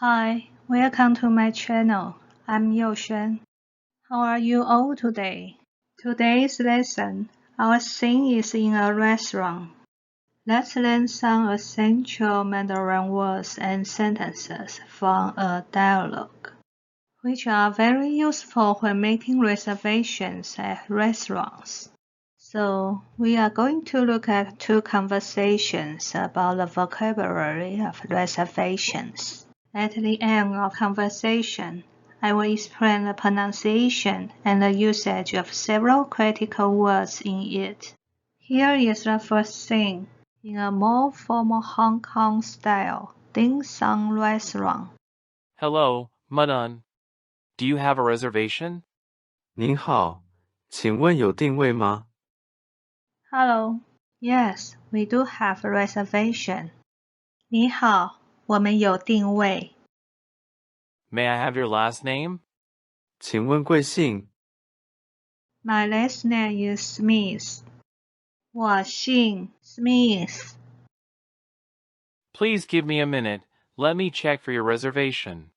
Hi, welcome to my channel. I'm Youxuan. How are you all today? Today's lesson, our scene is in a restaurant. Let's learn some essential Mandarin words and sentences from a dialogue, which are very useful when making reservations at restaurants. So, we are going to look at two conversations about the vocabulary of reservations. At the end of conversation, I will explain the pronunciation and the usage of several critical words in it. Here is the first thing. In a more formal Hong Kong style dim sum restaurant. Hello, Madam. Do you have a reservation? 您好，请问有定位吗？ Hello. Yes, we do have a reservation. 你好，我们有定位。 May I have your last name? 请问贵姓？ My last name is Smith. 我姓 Smith. Please give me a minute. Let me check for your reservation.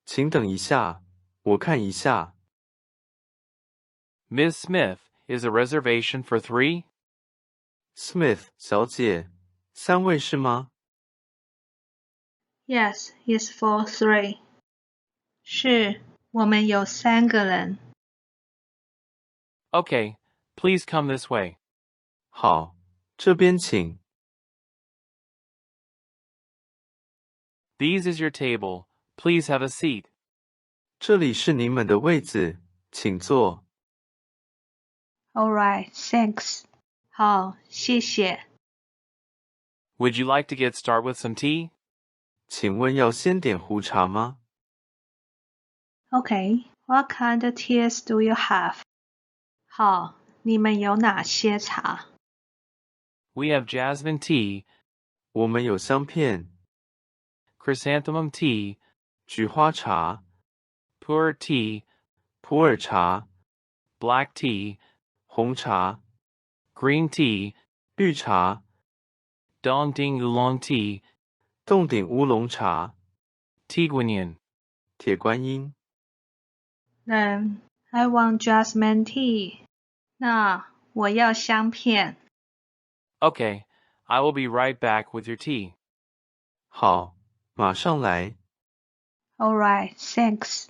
请等一下，我看一下。 Ms. Smith, is a reservation for 3? Smith 小姐，3位是吗？ Yes, it's for 3. 是，我们有3个人。 Okay, please come this way. 好，这边请。 These is your table. Please have a seat. 这里是你们的位子，请坐。 All right, thanks. 好，谢谢。 Would you like to get started with some tea? 请问要先点壶茶吗？ Okay, what kind of teas do you have? 好，你们有哪些茶？ We have jasmine tea, 我们有香片、 chrysanthemum tea, 菊花茶、 pu'er tea, 普洱茶、 black tea, 红茶、 green tea, 绿茶、 dongding oolong tea, 洞顶乌龙茶、 tiguanyin. 铁观音。 Then I want jasmine tea. 那我要香片。 Okay, I will be right back with your tea. 好，马上来。 All right, thanks.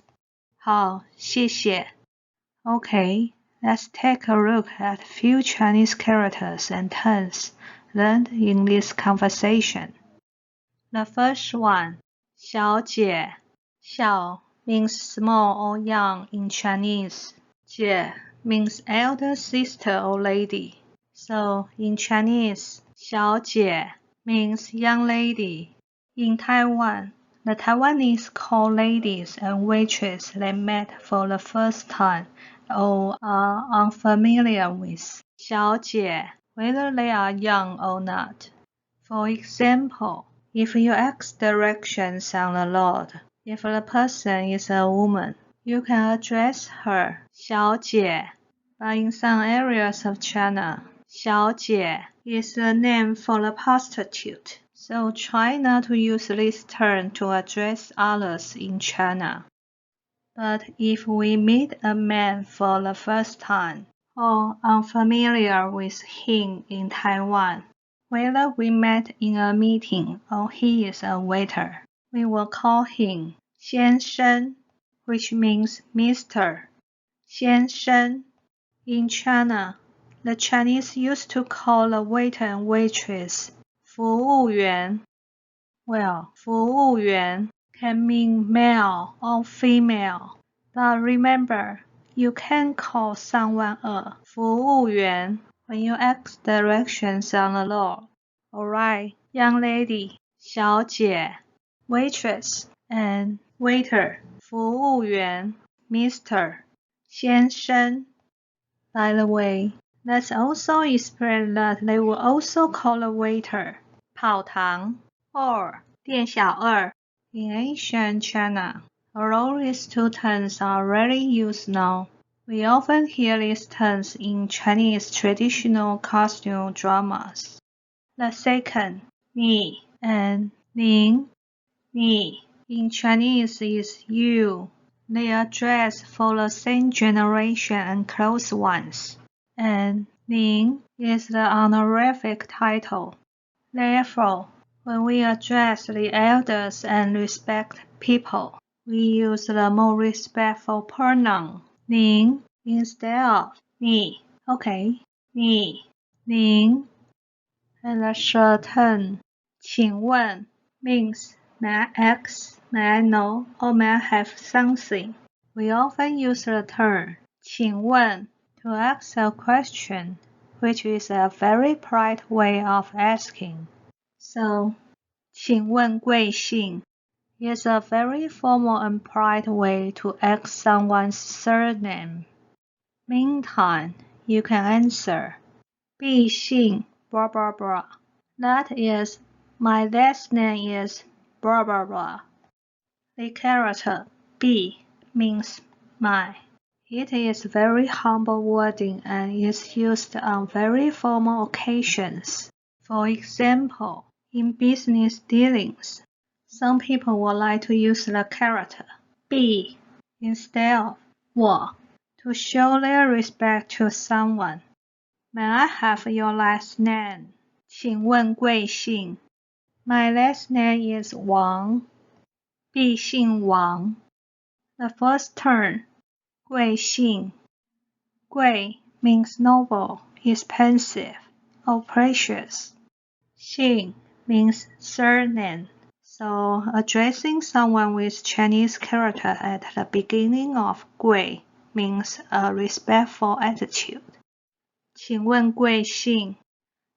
好，谢谢。Okay, let's take a look at a few Chinese characters and terms learned in this conversation. The first one, 小姐. 小 means small or young in Chinese. 姐 means elder sister or lady. So in Chinese, 小姐 means young lady. In Taiwan, the Taiwanese call ladies and waitresses they met for the first time or are unfamiliar with 小姐, whether they are young or not. For example, if you ask directions on the road, if the person is a woman, you can address her 小姐. But in some areas of China, 小姐 is a name for a prostitute. So try not to use this term to address others in China. But if we meet a man for the first time or unfamiliar with him in Taiwan, whether we met in a meeting or he is a waiter, we will call him 先生, which means Mr. 先生. In China, the Chinese used to call the waiter and waitress 服务员. Well, 服务员 can mean male or female, but remember, you can call someone a 服务员 when you ask directions on the road. Alright, young lady, 小姐, waitress, and waiter, 服务员, Mr. 先生. By the way, let's also explain that they will also call a waiter 跑堂 or 店小二 in ancient China. Although these two terms are rarely used now, we often hear these terms in Chinese traditional costume dramas. The second, 你 and 您, 你 in Chinese is you, the address for the same generation and close ones. And 您 is the honorific title. Therefore, when we address the elders and respect people, we use the more respectful pronoun 您 instead of 你. Okay, 你, 您. And the short term 请问 means may I ask, may I know, or may I have something. We often use the term 请问 to ask a question, which is a very polite way of asking. So, 请问贵姓 is a very formal and polite way to ask someone's surname. Meantime, you can answer 毕姓 blah blah blah. That is, my last name is blah blah blah. The character 毕 means my. It is very humble wording and is used on very formal occasions. For example, in business dealings, some people would like to use the character 毕 instead of 我 to show their respect to someone. May I have your last name? 请问贵姓 My last name is Wang. 毕姓王 The first term 贵姓 贵 means noble, expensive, or precious. 姓 means surname. So addressing someone with Chinese character at the beginning of 贵 means a respectful attitude. 请问贵姓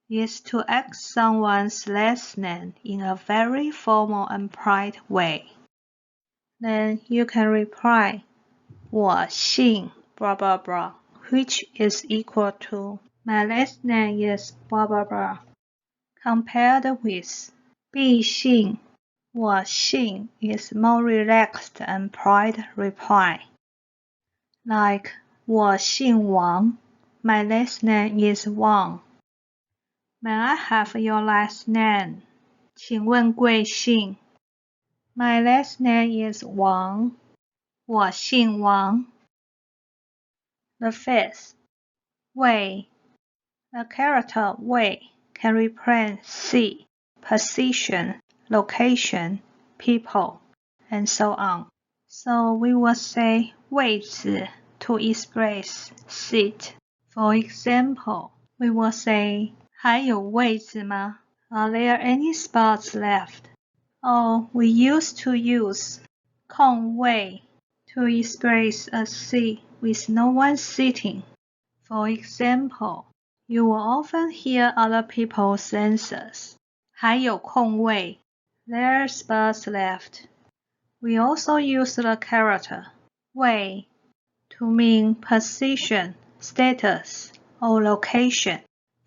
is to ask someone's last name in a very formal and polite way. Then you can reply 我姓 blah blah blah, which is equal to my last name is blah blah blah. Compared with 毕姓我姓 is more relaxed and polite reply. Like 我姓王 My last name is Wang. May I have your last name? 请问贵姓 My last name is Wang. 我姓王 The fifth, 位 The character 位 can represent seat, position, location, people, and so on. So we will say 位置 to express seat. For example, we will say 还有位置吗 Are there any spots left? Or we used to use 空位 to express a seat with no one sitting. For example, you will often hear other people's answers. 还有空位 There are spots left. We also use the character 位 to mean position, status, or location.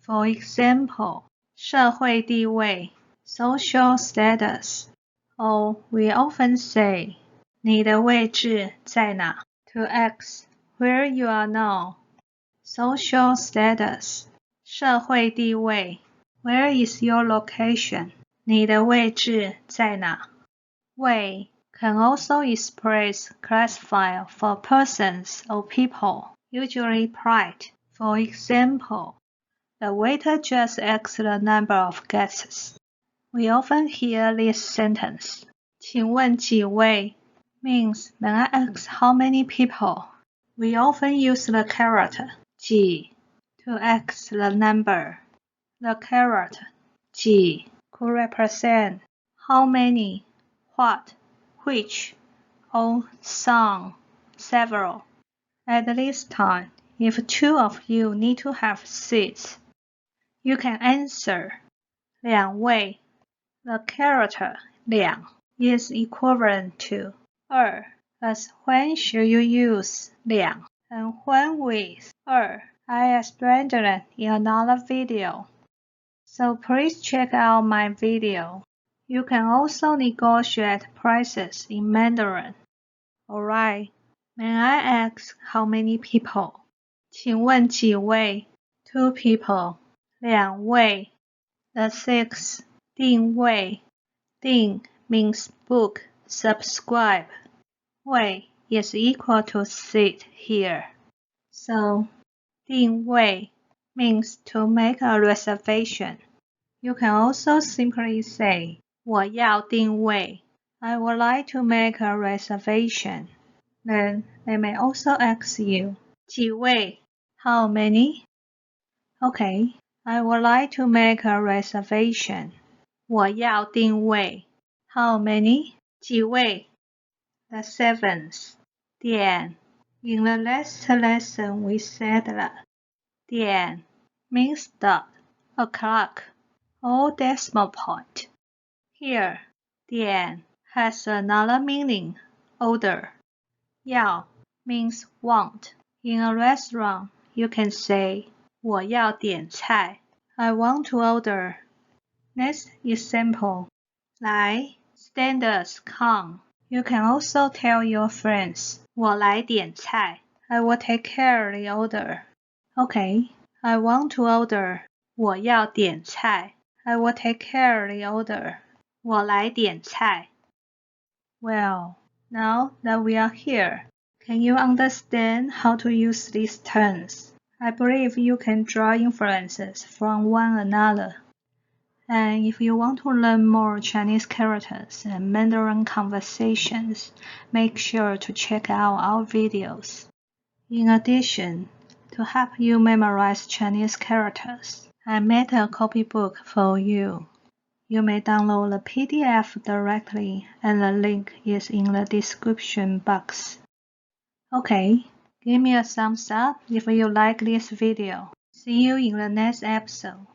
For example, 社会地位 social status. Or we often say 你的位置在哪 to ask where you are now. Social status 社会地位 Where is your location? 你的位置在哪位 can also express classifier for persons or people, usually polite. For example, the waiter just asked the number of guests. We often hear this sentence. 请问几位 means may I ask how many people? We often use the character 几 to ask the number. The character 几 could represent how many, what, which, or some, several. At this time, if two of you need to have seats, you can answer 两位. The character 两 is equivalent to 二, as when should you use 两 and when with 二. I explained it in another video. So please check out my video. You can also negotiate prices in Mandarin. Alright, may I ask how many people? 请问几位 Two people. 两位 The sixth, 定位 定 means book, subscribe. 位 is equal to sit here. So, 定位 means to make a reservation. You can also simply say, 我要定位. I would like to make a reservation. Then they may also ask you, 几位? How many? Okay, I would like to make a reservation. 我要定位. How many? 几位? The seventh. 点. In the last lesson we said that 点 means dot, o'clock, or decimal point. Here, 点 has another meaning, order. 要 means want. In a restaurant, you can say 我要点菜. I want to order. Next example. 来 standards come. You can also tell your friends 我来点菜. I will take care of the order. Okay, I want to order. 我要点菜. I will take care of the order. 我来点菜. Well, now that we are here, can you understand how to use these terms? I believe you can draw inferences from one another. And if you want to learn more Chinese characters and Mandarin conversations, make sure to check out our videos. In addition, to help you memorize Chinese characters, I made a copybook for you. You may download the PDF directly, and the link is in the description box. Okay, give me a thumbs up if you like this video. See you in the next episode.